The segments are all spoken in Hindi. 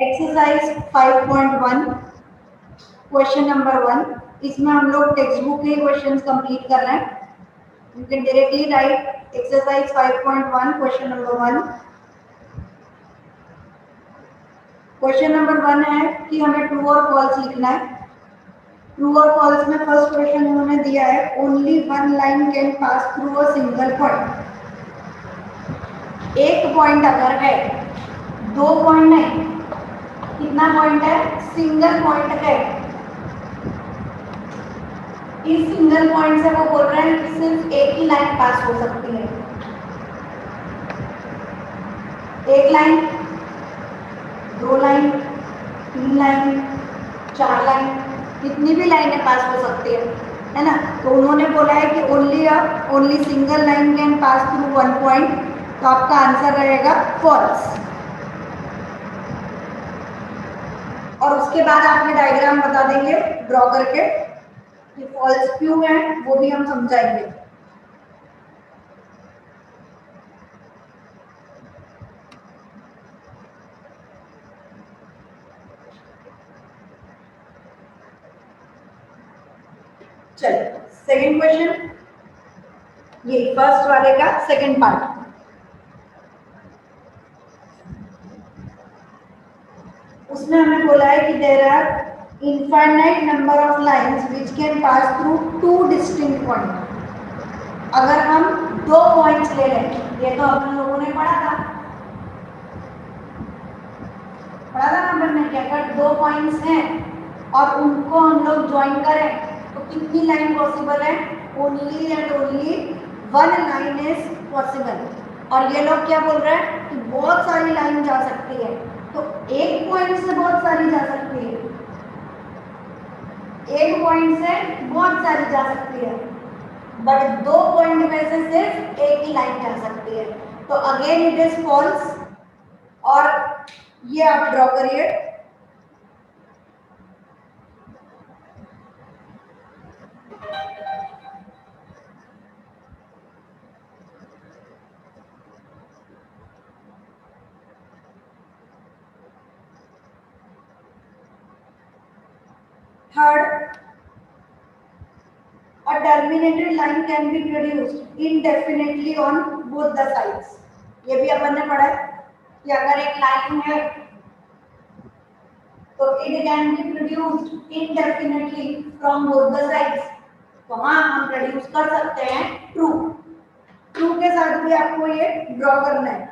Exercise 5.1 question number 1। इसमें हम लोग टेक्स्ट बुक के क्वेश्चंस कंप्लीट कर रहे हैं। You can directly right exercise 5.1 question number 1। Question number 1 है कि हमें ट्रू और फॉल्स लिखना है। ट्रू और फॉल्स में फर्स्ट क्वेश्चन उन्होंने दिया है, only one line can pass through a single point. एक पॉइंट अगर है, दो पॉइंट नहीं, कितना पॉइंट है? सिंगल पॉइंट है। इस सिंगल पॉइंट से वो बोल रहे हैं कि सिर्फ एक ही लाइन पास हो सकती है। एक लाइन, दो लाइन, तीन लाइन, चार लाइन, कितनी भी लाइनें पास हो सकती है ना। तो उन्होंने बोला है कि only single line can pass through one point. तो आपका आंसर रहेगा फॉल्स। और उसके बाद आपने डायग्राम बता देंगे ड्रॉ करके कि फॉल्स क्यों है, वो भी हम समझाएंगे। चलिए सेकंड क्वेश्चन, ये फर्स्ट वाले का सेकंड पार्ट। उसमें हमें बोला है कि there are infinite number of lines which can pass through two distinct point. अगर हम दो पॉइंट्स ले लें, ये तो हम लोगों ने पढ़ा था ना हमने कि अगर दो पॉइंट्स हैं और उनको हम लोग ज्वाइन करें तो कितनी लाइन पॉसिबल है? Only and only one line is possible. और ये लोग क्या बोल रहे हैं कि बहुत सारी लाइन जा सकती है। तो एक पॉइंट से बहुत सारी जा सकती है, एक पॉइंट से बहुत सारी जा सकती है, बट दो पॉइंट में से सिर्फ एक ही लाइन जा सकती है। तो अगेन इट इज फॉल्स। और ये आप ड्रॉ करिए। Third, a terminated line can be produced indefinitely on both the sides। ये भी अपन ने पढ़ा है कि अगर एक लाइन है तो it can be produced indefinitely from both the sides। तो हाँ, हम प्रोड्यूस कर सकते हैं ट्रू। ट्रू के साथ भी आपको ये ड्रॉ करना है।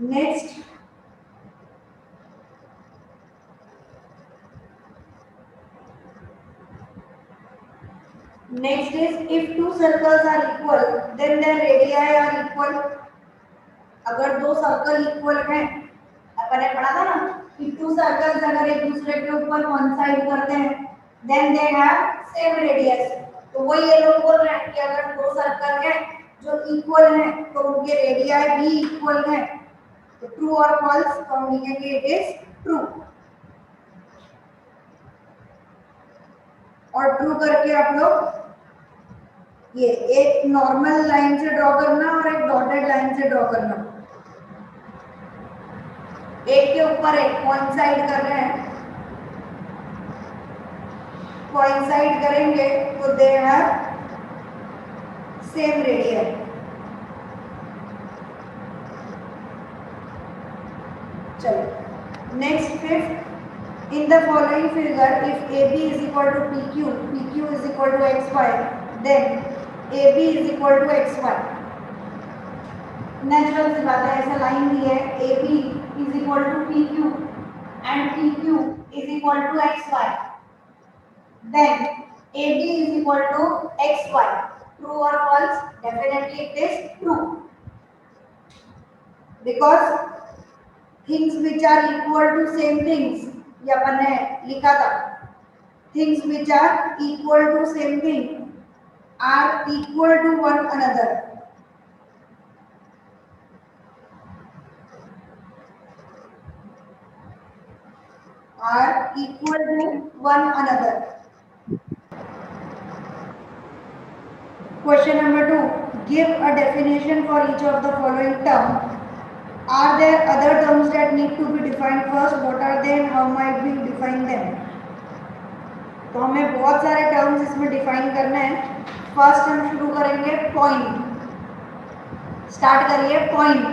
Next, next is if two circles are equal then their radii are equal। अगर दो सर्कल इक्वल हैं, अपन ने पढ़ा था ना कि टू सर्कल्स अगर एक दूसरे के ऊपर कोइंसाइड करते हैं then they have same radius. तो वो ये लोग बोल रहे हैं कि अगर दो सर्कल हैं जो इक्वल हैं तो उनके रेडियाई भी इक्वल हैं। तो ट्रू और फॉल्स तो हम लिखेंगे इट इज ट्रू। और ट्रू करके आप लोग ये एक नॉर्मल लाइन से ड्रॉ करना और एक डॉटेड लाइन से ड्रॉ करना। एक के ऊपर एक कोइंसाइड कर रहे हैं, कोइंसाइड करेंगे तो दे हैव सेम रेडियस। चलो next, fifth, in the following figure if AB is equal to PQ is equal to XY then AB is equal to XY। Natural सी बात है, ऐसा लाइन दी है AB is equal to PQ and PQ is equal to XY then AB is equal to XY। True or false? Definitely it is true because things which are equal to same things, ये अपन ने लिखा था, things which are equal to same thing are equal to one another। are equal to one another. Question number 2. Give a definition for each of the following term. Are there other terms that need to be defined first? What are they and how might we define them? तो हमें बहुत सारे टर्म्स इसमें डिफाइन करना है. फर्स्ट हम शुरू करेंगे पॉइंट. स्टार्ट करिए पॉइंट.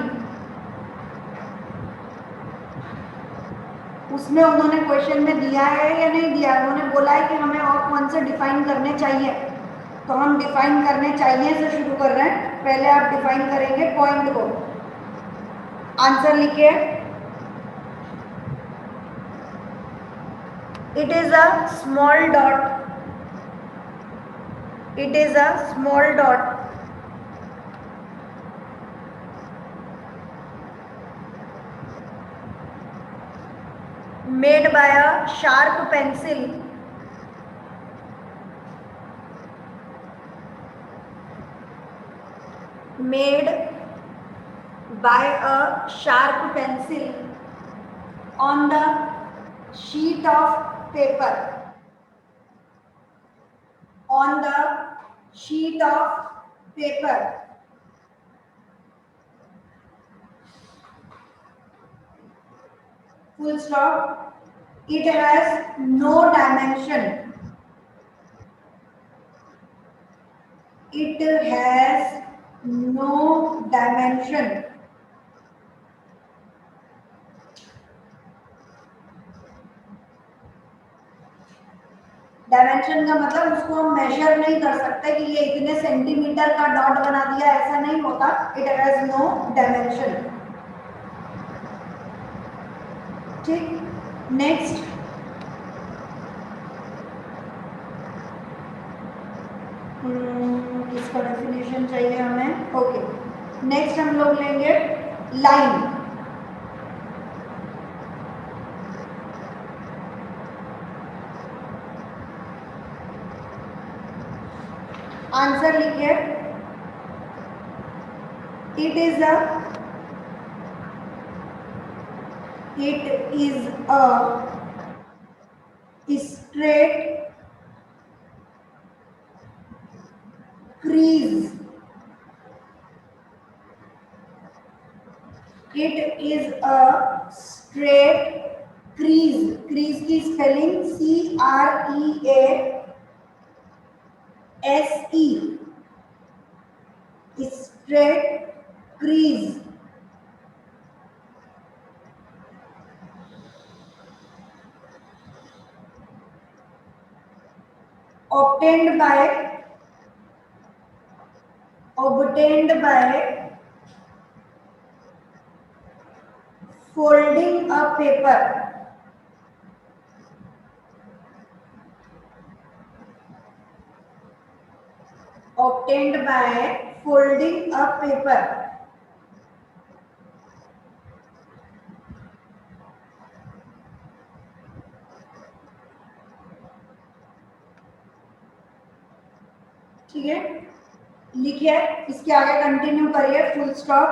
उसमें उन्होंने क्वेश्चन में दिया है या नहीं दिया. उन्होंने बोला है कि हमें और कौन से डिफाइन करने चाहिए, तो हम डिफाइन करने चाहिए से शुरू कर रहे हैं. पहले आप डिफाइन करेंगे पॉइंट को. आंसर लिखिए. It is a small dot. It is a small dot made by a sharp pencil made by a sharp pencil on the sheet of paper. On the sheet of paper. Full stop. It has no dimension. It has no dimension. Dimension का मतलब उसको हम मेजर नहीं कर सकते कि ये इतने सेंटीमीटर का डॉट बना दिया, ऐसा नहीं होता. It has no dimension. ठीक. नेक्स्ट इसका डेफिनेशन चाहिए हमें. ओके. नेक्स्ट हम लोग लेंगे लाइन. आंसर लिखिए. It is a straight crease. It is a straight crease. crease की spelling CREASE. straight crease. obtained by folding a paper. Obtained by folding a paper. ठीक है. लिखिए. इसके आगे कंटिन्यू करिए. Full stop.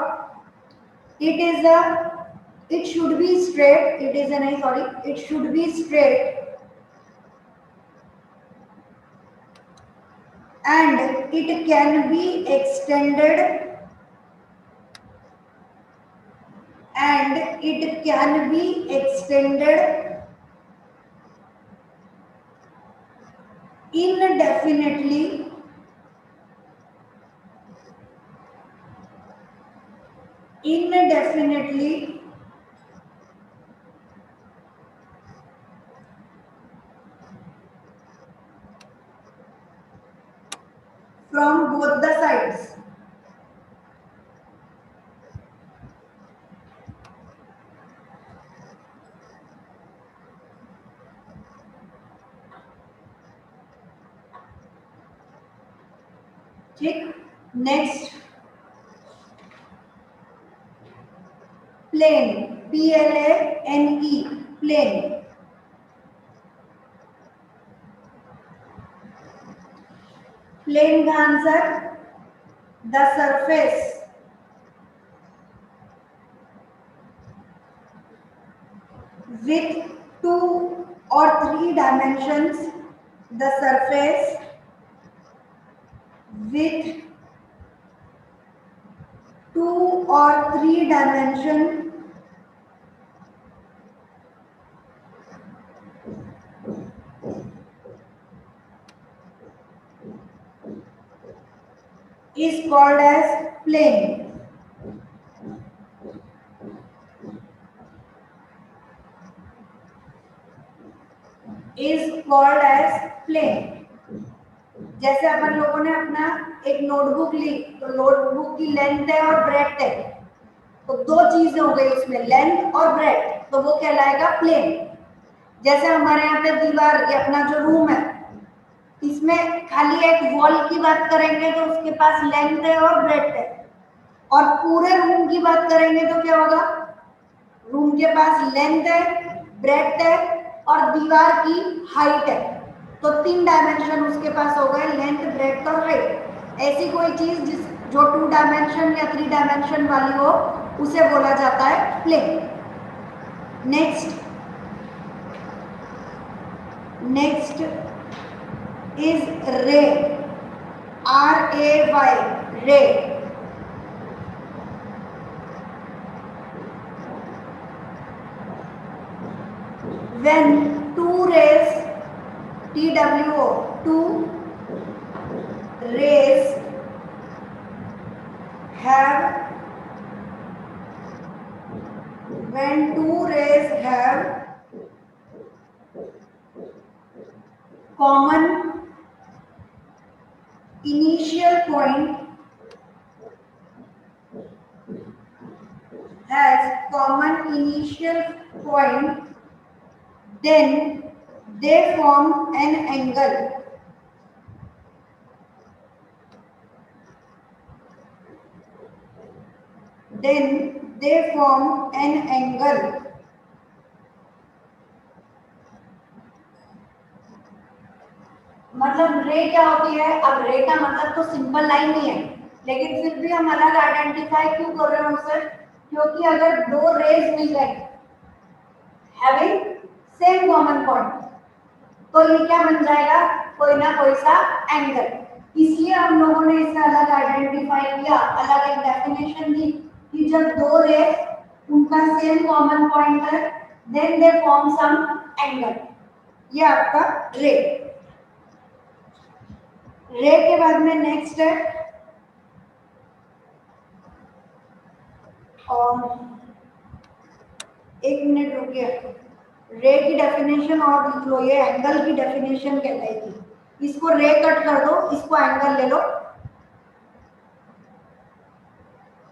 it should be straight. it should be straight and it can be extended indefinitely from both the sides. ठीक. Next plane. PLANE. Plane. Plane का answer the surface with 2 or 3 dimensions, the surface with 2 or 3 dimension is called as plane. Is called as plane. जैसे अपन लोगों ने अपना एक नोटबुक ली, तो नोटबुक की लेंथ है और ब्रेड्थ है, तो दो चीजें हो गई उसमें, लेंथ और ब्रेड्थ, तो वो कहलाएगा प्लेन। जैसे हमारे यहाँ पे दीवार, ये अपना जो रूम है, इसमें खाली एक वॉल की बात करेंगे तो उसके पास लेंथ है और ब्रेड्थ है, और पूरे रूम की बात करेंगे तो क्या होगा, रूम के पास लेंथ है, ब्रेड्थ है और दीवार की हाइट है, तो 3 डायमेंशन उसके पास हो गए, लेंथ, ब्रेड्थ और हाइट। ऐसी कोई चीज जिस जो 2 डायमेंशन या 3 डायमेंशन वाली हो उसे बोला जाता है प्लेन। नेक्स्ट इज रे, RAY, रे। When two rays, TWO, two rays have, when two rays have common initial point, then they form an angle. मतलब रे क्या होती है? अब रे का मतलब तो सिंपल लाइन ही है, लेकिन फिर भी हम अलग आइडेंटिफाई क्यों कर रहे हैं उसे? क्योंकि अगर दो रेज मिल गए हैविंग सेम कॉमन पॉइंट, तो ये क्या बन जाएगा? कोई ना कोई सा एंगल। इसलिए हम लोगों ने इसे अलग आइडेंटिफाई किया, अलग एक डेफिनेशन दी कि जब दो रेज उनका सेम कॉमन पॉइंट है, then they form some angle. ये आपका रे। रे के बाद में नेक्स्ट है और एक मिनट रुकिए, रे की डेफिनेशन और लिख लो, ये एंगल की डेफिनेशन कहलाएगी। इसको रे कट कर दो, इसको एंगल ले लो।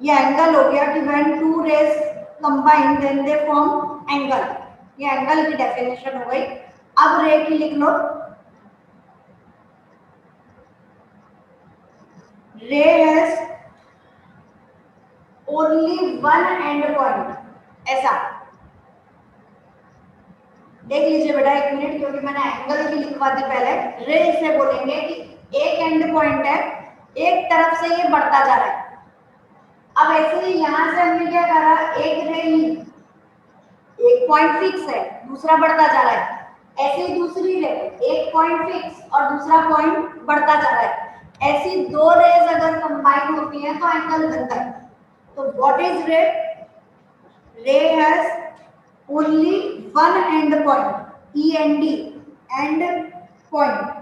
ये एंगल हो गया कि when two rays combine then they form angle. ये एंगल की डेफिनेशन हो गई। अब रे की लिख लो, ray has only one end point. ऐसा देख लीजिए बेटा एक मिनट, क्योंकि मैंने एंगल की लिखवा दी पहले। रे इसे बोलेंगे कि एक एंड पॉइंट है, एक तरफ से ये बढ़ता जा रहा है। अब ऐसे ही यहां से हमने क्या करा, एक रे ही, एक पॉइंट फिक्स है, दूसरा बढ़ता जा रहा है। ऐसे ही दूसरी रे, एक पॉइंट फिक्स और दूसरा पॉइंट बढ़ता जा रहा है। ऐसी दो रेज अगर कंबाइन होती हैं तो एंगल बनता है। तो व्हाट इज रे? रे has only one end point, END, end point.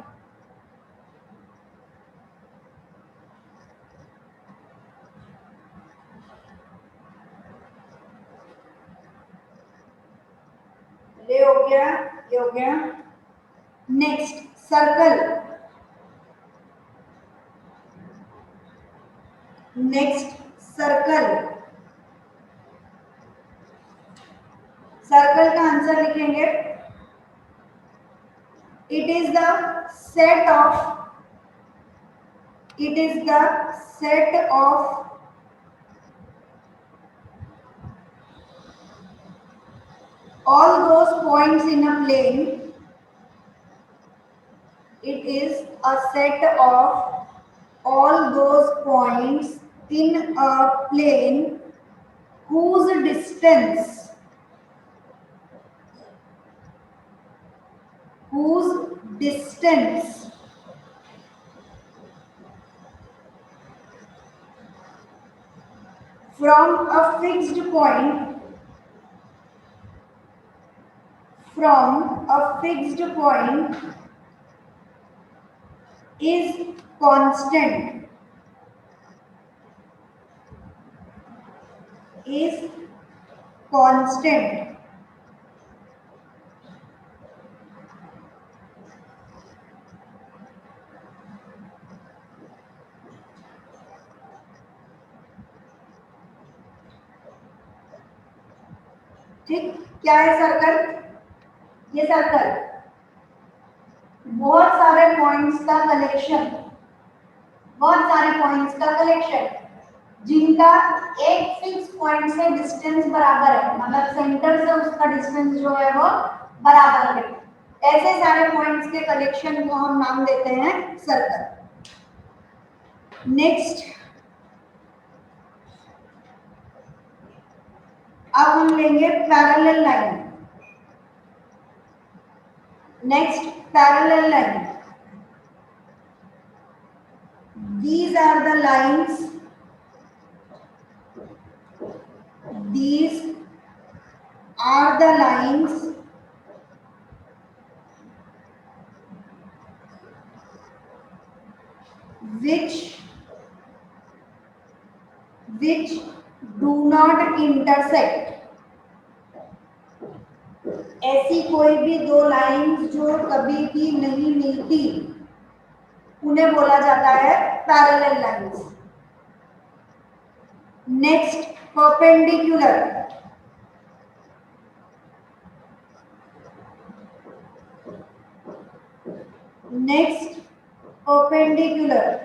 रे हो गया, ये हो गया। Next circle. सर्कल का आंसर लिखेंगे, it is the set of all those points in a plane. It is a set of all those points in a plane whose distance whose distance from a fixed point is constant is constant. ठीक, क्या है सर्कल? ये सर्कल बहुत सारे पॉइंट्स का कलेक्शन, बहुत सारे पॉइंट्स का कलेक्शन जिनका एक फिक्स पॉइंट से डिस्टेंस बराबर है, मतलब सेंटर से उसका डिस्टेंस जो है वो बराबर है। ऐसे सारे पॉइंट्स के कलेक्शन को हम नाम देते हैं सर्कल। नेक्स्ट, अब हम लेंगे parallel line. Next, parallel line. These are the lines. These are the lines which do not intersect. ऐसी कोई भी दो लाइंस जो कभी भी नहीं मिलती उन्हें बोला जाता है parallel lines. Next, perpendicular. Next, perpendicular.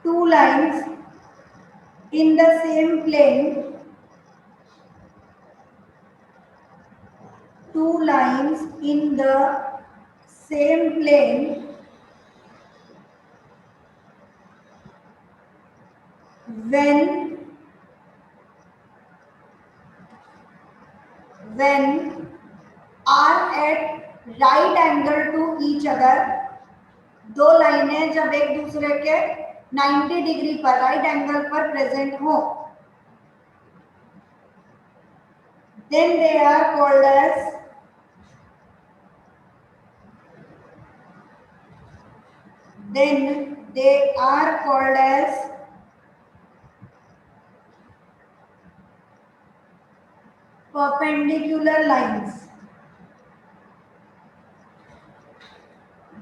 two lines in the same plane, two lines in the same plane when are at right angle to each other। दो लाइनें जब एक दूसरे के 90 डिग्री पर, राइट एंगल पर प्रेजेंट हो, then they are called as perpendicular lines।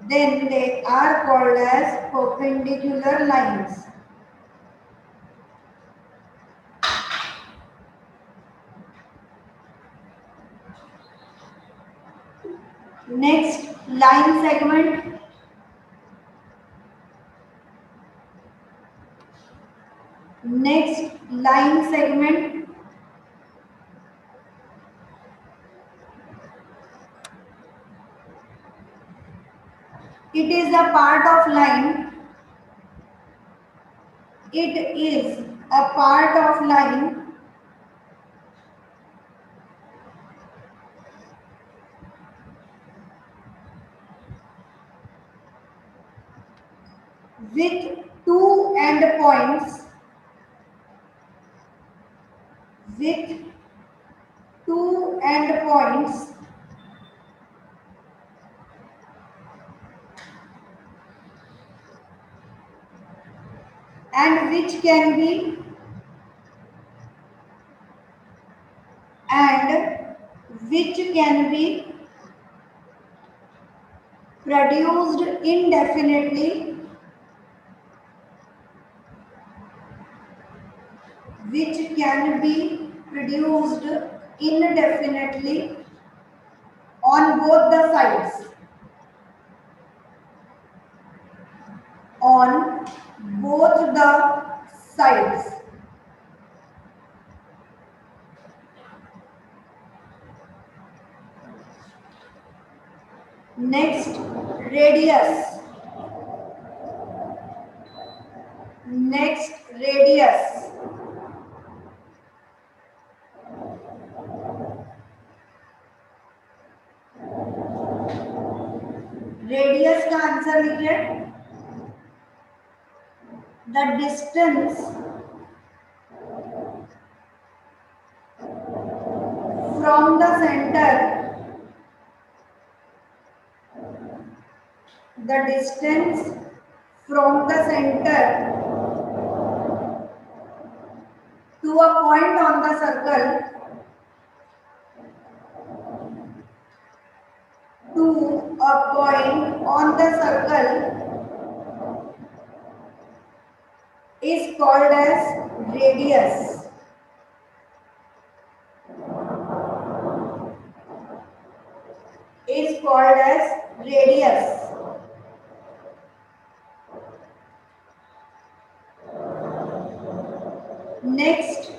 Then they are called as perpendicular lines। Next, line segment। Next, line segment। It is a part of line. It is a part of line with two endpoints, with two endpoints and which can be produced indefinitely, which can be produced indefinitely on both the sides, on both the sides। Next, radius। Next radius, radius का आंसर लिखिए, the distance from the centre, the distance from the center to a point on the circle, to a point on the circle is called as radius. Is called as radius. Next,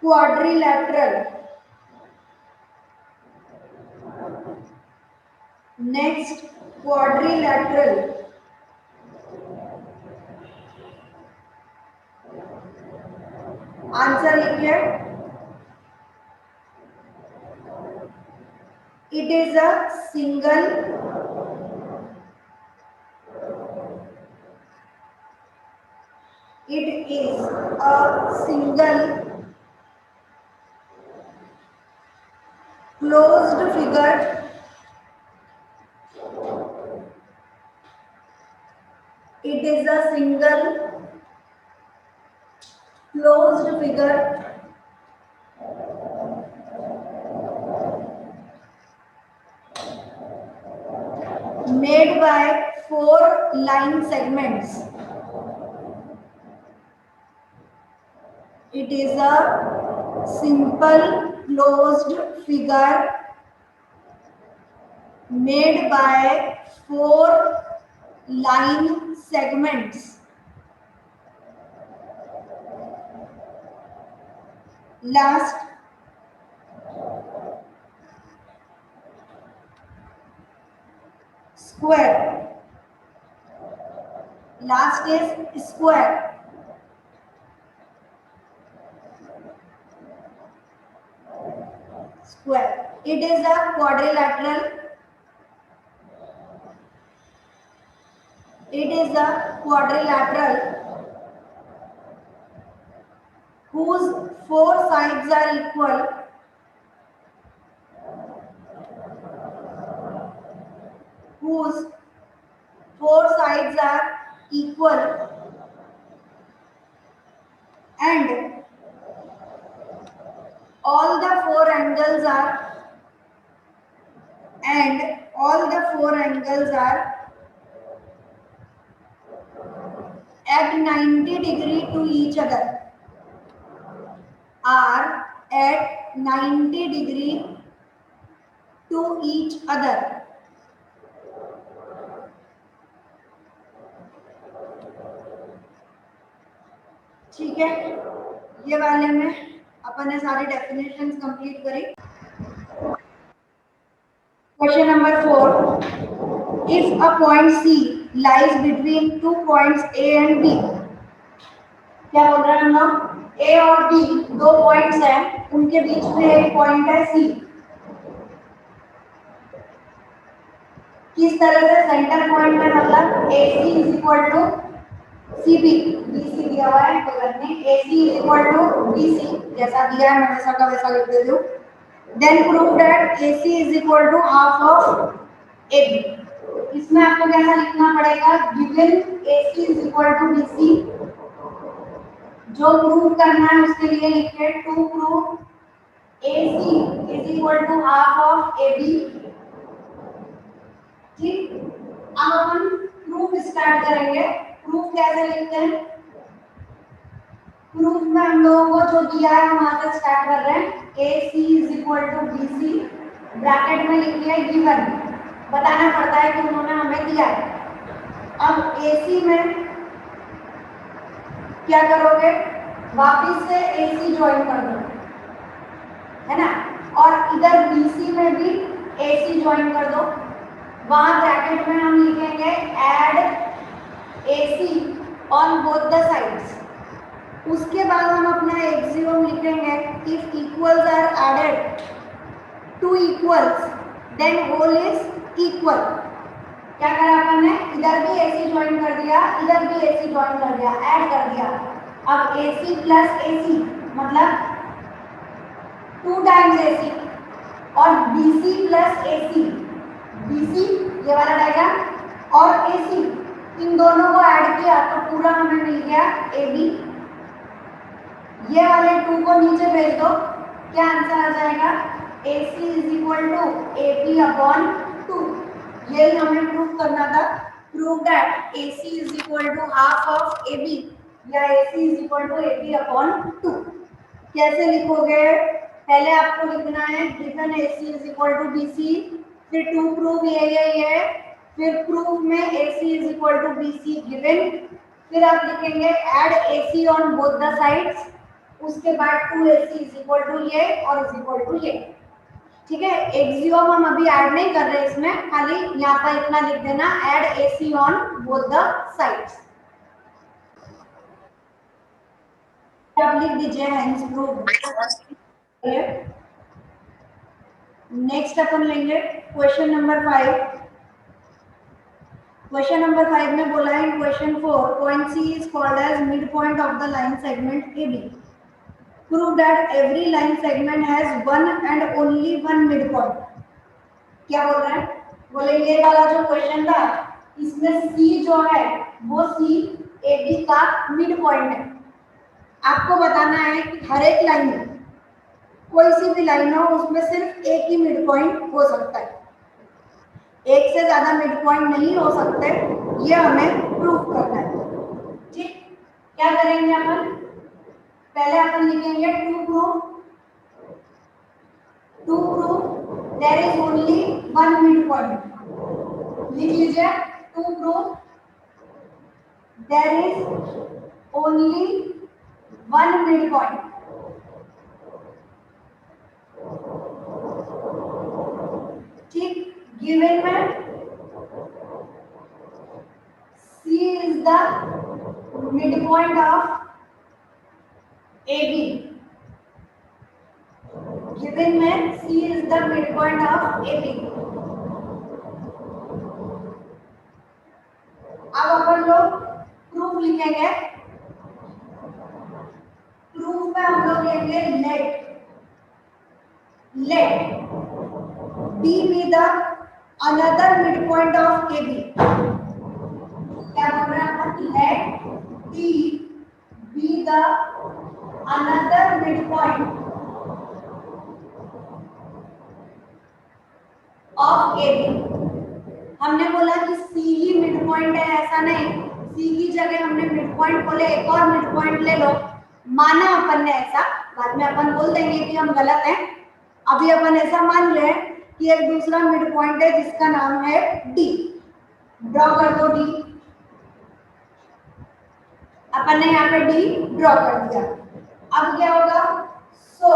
quadrilateral. Next, quadrilateral. Answer लिखिए, it is a single closed figure it is a single closed figure made by 4 line segments. It is a simple closed figure made by 4 line segments. Last, square. Last is square. Square. It is a quadrilateral. It is a quadrilateral whose 4 sides are equal. Whose 4 sides are equal and all the 4 angles are at 90 degree to each other. Are at 90 degree to each other. ठीक है, ये वाले में अपन ने सारी डेफिनेशंस कंप्लीट करी। Question number 4, if a point C lies between 2 points A and B, क्या बोल रहे हैं हम लोग, A और B 2 पॉइंट्स हैं, उनके बीच में एक पॉइंट है C। किस तरह से सेंटर पॉइंट में, मतलब AC is equal to CB, BC दिया हुआ है बगल में, AC is equal to BC जैसा दिया है मैं वैसा का वैसा लिख देती हूँ। Then prove that AC is equal to half of AB। इसमें आपको कैसा लिखना पड़ेगा, given AC is equal to BC, जो प्रूव करना है उसके लिए लिखिए to prove AC is equal to half of AB। ठीक, अब अपन प्रूफ स्टार्ट करेंगे। प्रूफ कैसे लिखते हैं, प्रूफ में हम लोगों को जो दिया है हम वहां से स्टार्ट कर रहे हैं। AC is equal to BC, bracket में लिखिए गिवन, बताना पड़ता है कि उन्होंने हमें दिया है। अब AC में क्या करोगे, वापिस से AC ज्वाइन कर दो, है ना, और इधर BC में भी AC ज्वाइन कर दो। वहां ब्रैकेट में हम लिखेंगे add AC on both the sides. उसके बाद हम अपना एक्सियोम लिखेंगे, if equals are added to equals then whole is equal. क्या करा अपन ने, इधर भी AC ज्वाइन कर दिया, इधर भी AC ज्वाइन कर दिया, ऐड कर दिया। अब AC प्लस AC मतलब 2 टाइम्स AC और BC प्लस AC, BC ये वाला डायग्राम और AC, इन दोनों को ऐड किया तो पूरा हमें मिल गया AB। ये वाले 2 को नीचे भेज दो, क्या आंसर आ जाएगा, AC is equal to AP upon 2। यही हमें प्रूव करना था, prove that AC is equal to half of AB या AC is equal to AP upon 2। कैसे लिखोगे, पहले आपको लिखना है given AC is equal to BC, फिर टू प्रूव ये है, फिर प्रूफ में AC is equal to BC given, फिर आप लिखेंगे add AC on both the sides, उसके बाद 2AC इज इक्वल टू ये और इज इक्वल टू ये। ठीक है, एक्सियोम हम अभी ऐड नहीं कर रहे इसमें, खाली यहाँ पर इतना लिख देना, add AC on both the sides. आप लिख दीजिए हेंस प्रूव। नेक्स्ट अपन लेंगे क्वेश्चन नंबर 5। क्वेश्चन नंबर 5 में बोला है, question 4 point C is called as mid point of the line segment AB। Prove that every line segment has one and only one midpoint। क्या बोल रहा है, बोले ये वाला जो क्वेश्चन था इसमें C जो है वो C AB का मिड पॉइंट है। आपको बताना है कि हर एक लाइन में, कोई सी भी लाइन हो उसमें सिर्फ एक ही मिड पॉइंट हो सकता है, एक से ज्यादा मिड पॉइंट नहीं हो सकते, ये हमें प्रूव करना है। ठीक, क्या करेंगे अपन, पहले अपन लिखेंगे to proof there is only one mid point. लिख लीजिए, to proof there is only one mid point. ठीक, गिवन में C is the mid point of AB। Given में C is the midpoint of AB। अब अपन लोग प्रूफ लिखेंगे, प्रूफ में हम लोग लेंगे let D be the another midpoint of AB। क्या बोल रहे हैं अपन, let D be the another midpoint of AB। हमने बोला कि C ही मिड पॉइंट है, ऐसा नहीं, C की जगह हमने मिड पॉइंट बोले एक और मिड पॉइंट ले लो, माना अपन ने ऐसा, बाद में अपन बोल देंगे कि हम गलत हैं, अभी अपन ऐसा मान रहे हैं कि एक दूसरा मिड पॉइंट है जिसका नाम है D। ड्रॉ कर दो D, अपन ने यहाँ पे D ड्रॉ कर दिया। अब क्या होगा, so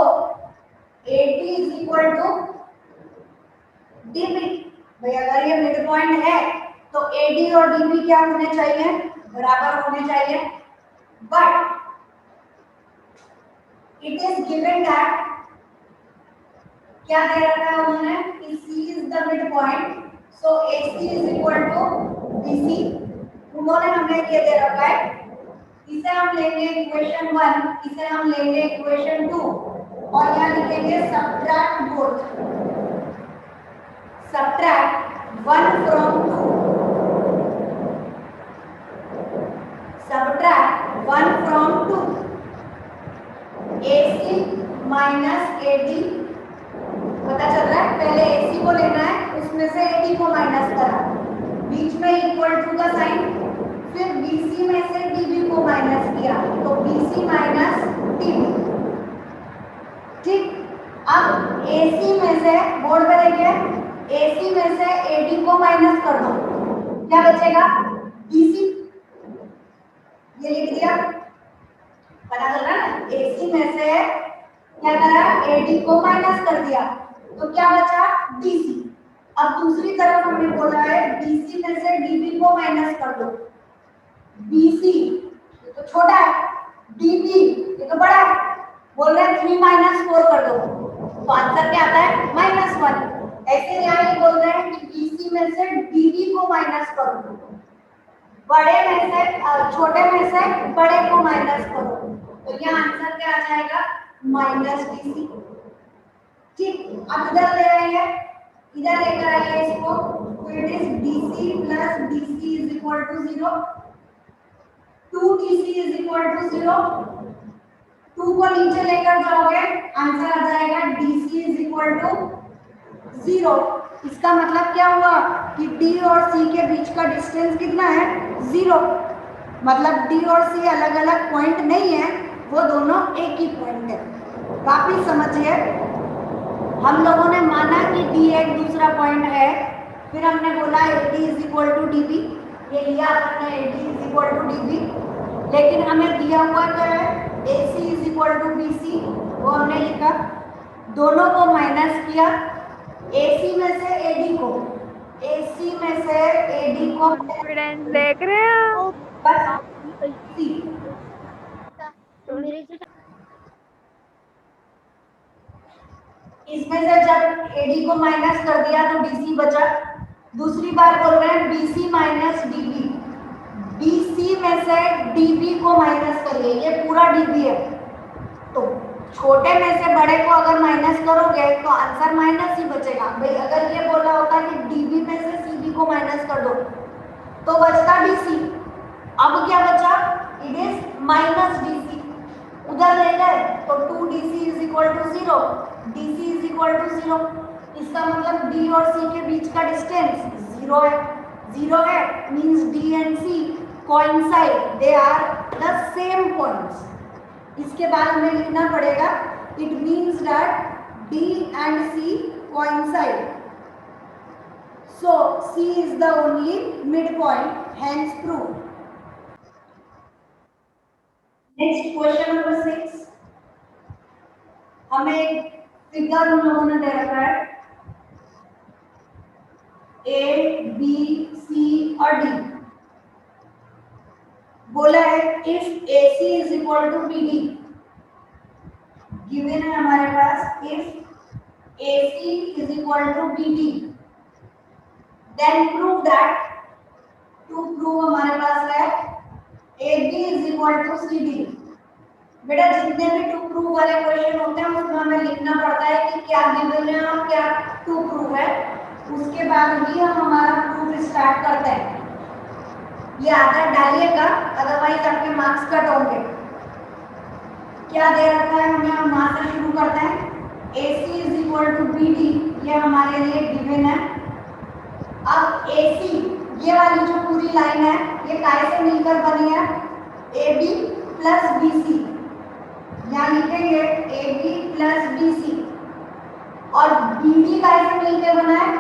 AD is equal to DB। भाई अगर ये मिड पॉइंट है तो AD और DB क्या होने चाहिए, बराबर होने चाहिए, but it is given that, क्या दे रखा है उन्होंने कि C is the mid point, so AC is equal to BC। उन्होंने हमें ये दे रखा है, इसे हम लेंगे इक्वेशन 1, इसे हम लेंगे इक्वेशन 2 और यहाँ लिखेंगे subtract both, subtract 1 from 2, subtract 1 from 2, AC minus AD। पता चल रहा है, पहले AC को लेना है, उसमें से AD को माइनस करा, बीच में इक्वल टू का साइन, फिर BC में से DB को माइनस किया तो BC माइनस DB। ठीक, अब AC में से बोर्ड पे देखिए, AC में से AD को माइनस कर दो, क्या बचेगा, BC। ये लिख दिया, पता चल रहा है ना, AC में से क्या करा, AD को माइनस कर दिया तो क्या बचा, BC। अब दूसरी तरफ हमने बोला है BC में से DB को माइनस कर दो, BC तो छोटा है, डीबी ये तो बड़ा है। बोल रहे हैं 3 माइनस 4 कर दो, तो आंसर क्या आता है -1। ऐसे यहाँ ये बोल रहे हैं कि बीसी में से डीबी को माइनस करो, बड़े में से छोटे में से बड़े को माइनस करो, तो यहाँ आंसर क्या आ जाएगा -डीसी। ठीक, अब इधर ले आइए, इधर लेकर आइए इसको, तो it is DC plus DC is equal to 0, 2dc is equal to 0, 2 को नीचे लेकर जाओगे आंसर आ जाएगा dc इज इक्वल टू 0। इसका मतलब क्या हुआ कि d और c के बीच का डिस्टेंस कितना है 0, मतलब d और c अलग अलग पॉइंट नहीं है, वो दोनों एक ही पॉइंट है। वापिस समझिए, हम लोगों ने माना कि d एक दूसरा पॉइंट है, फिर हमने बोला AD is equal to dB, ये लिया हमने AD is equal to dB, लेकिन हमें दिया हुआ क्या है AC is equal to BC, वो हमने लिखा, दोनों को माइनस किया, AC में से AD को, AC में से AD को कॉन्फिडेंस देख रहे हैं बस C। इसमें से जब AD को माइनस कर दिया तो DC बचा। दूसरी बार बोल रहे हैं BC माइनस DB, BC में से DB को माइनस करिए, ये पूरा DB है, तो छोटे में से बड़े को अगर माइनस करोगे तो आंसर माइनस ही बचेगा। भाई अगर ये बोला होता कि DB में से CB को माइनस कर दो तो बचता DC, अब क्या बचा, इट इज -DC, उधर ले गए तो 2dc is equal to 0, dc is equal to 0, इसका मतलब d और c के बीच का डिस्टेंस 0 है, 0 है means d and c coincide, they are the same points। इसके बाद हमें लिखना पड़ेगा it means that d and c coincide, so c is the only midpoint, hence proved। Next question number 6, हमें एक फिगर उन लोगों ने दे रखा है A, B, C और D, बोला है if AC is equal to BD, given है हमारे पास if AC is equal to BD, then prove that, to prove हमारे पास है AB is equal to CD। बेटा जितने भी टू प्रूव वाले क्वेश्चन होते हैं उसमें हमें लिखना पड़ता है कि क्या गिवन है और क्या टू प्रूव है, उसके बाद भी हम हमारा प्रूफ स्टार्ट करते हैं। ये आदत डालिएगा, अदरवाइज आपके मार्क्स कट होंगे। क्या दे रखा है हमें, हम वहां से शुरू करते हैं। AC is equal to BD, ये हमारे लिए गिवन है। अब AC ये वाली जो पूरी लाइन है ये काय से मिलकर बनी है, AB प्लस BC, यहाँ लिखेंगे AB प्लस BC, और BD काय से मिलकर बना है,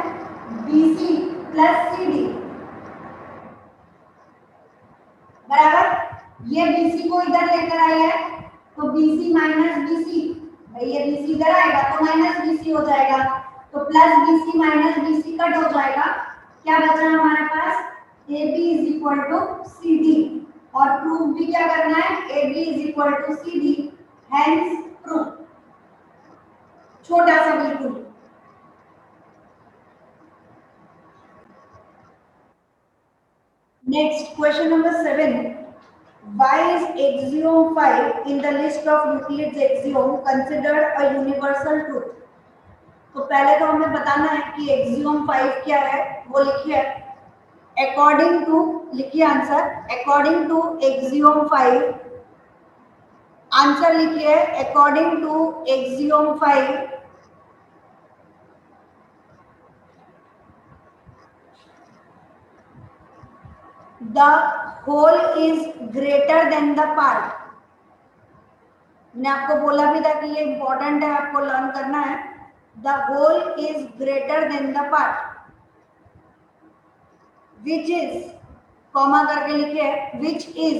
BC प्लस CD, बराबर। ये BC को इधर लेकर आई है तो BC माइनस BC, ये BC इधर आएगा तो माइनस BC हो जाएगा, तो plus BC minus BC cut हो जाएगा, क्या बचा हमारे पास AB is equal to CD, और प्रूफ भी क्या करना है, AB is equal to CD, hence proof. छोटा सा बिल्कुल। Next question number 7, why is axiom 5 in the list of Euclid's axiom considered a universal truth। तो पहले तो हमें बताना है कि axiom 5 क्या है, वो लिखिए। अकॉर्डिंग टू, लिखिए answer, according to axiom 5, answer लिखिए according to axiom 5 the whole is greater than the part। मैंने आपको बोला भी था कि ये इंपॉर्टेंट है, आपको लर्न करना है। the whole is greater than the part which is, comma करके लिखिए, which is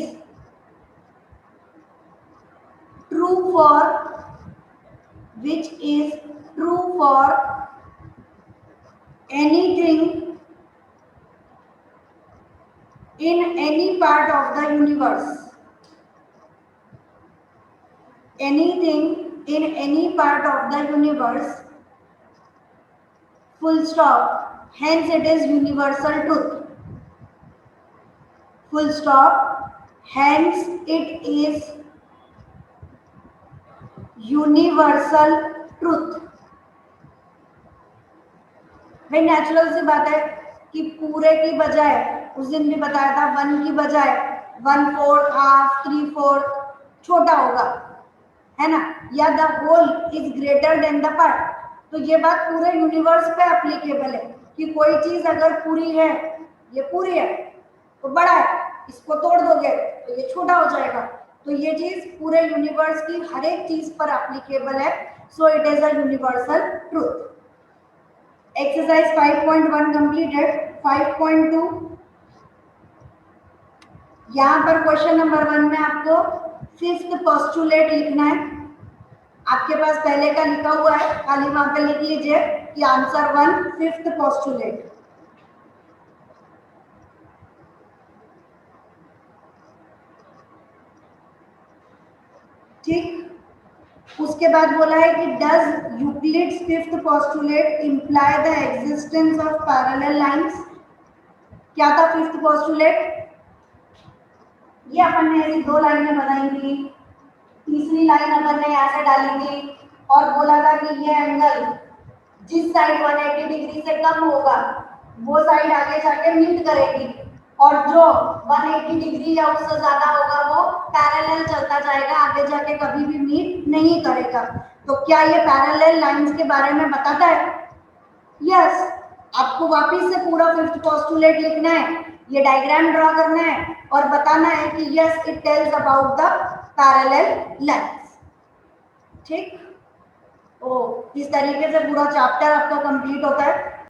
true for, which is true for anything in any part of the universe। anything in any part of the universe, full stop, hence it is universal truth, full stop, hence it is universal truth. भाई नेचुरल सी बात है कि पूरे की बजाय, उस दिन भी बताया था, 1 की बजाय 1/4, हाफ, 3/4 छोटा होगा, है ना, या the whole is greater than the part. तो ये बात पूरे यूनिवर्स पे एप्लीकेबल है कि कोई चीज अगर पूरी है, ये पूरी है तो बड़ा है, इसको तोड़ दोगे तो ये छोटा हो जाएगा। तो ये चीज पूरे यूनिवर्स की हर एक चीज पर एप्लीकेबल है। So it is a universal truth. Exercise 5.1 completed. 5.2, यहाँ पर क्वेश्चन नंबर 1 में आपको 5th पोस्टुलेट लिखना है। आपके पास पहले का लिखा हुआ है, खाली वहां पे लिख लीजिए कि आंसर 1 5th पोस्टुलेट। ठीक, उसके बाद बोला है कि does Euclid's 5th postulate imply the existence of parallel lines. क्या था 5th पोस्टुलेट? ये अपन ने ऐसी 2 लाइनें बनाई थी, तीसरी लाइन अपन ने ऐसे डाली थी और बोला था कि ये एंगल जिस साइड 180 डिग्री से कम होगा वो साइड आगे जाके मीट करेगी, और जो 180 डिग्री या उससे ज्यादा होगा वो पैरेलल चलता जाएगा, आगे जाके कभी भी मीट नहीं करेगा। तो क्या ये पैरेलल लाइंस के बारे में बताता है? यस। आपको वापस से पूरा 5th पोस्टुलेट लिखना है, ये डायग्राम ड्रॉ करना है और बताना है कि yes it tells about the parallel lines. ठीक, तो इस तरीके से पूरा चैप्टर आपका कंप्लीट होता है।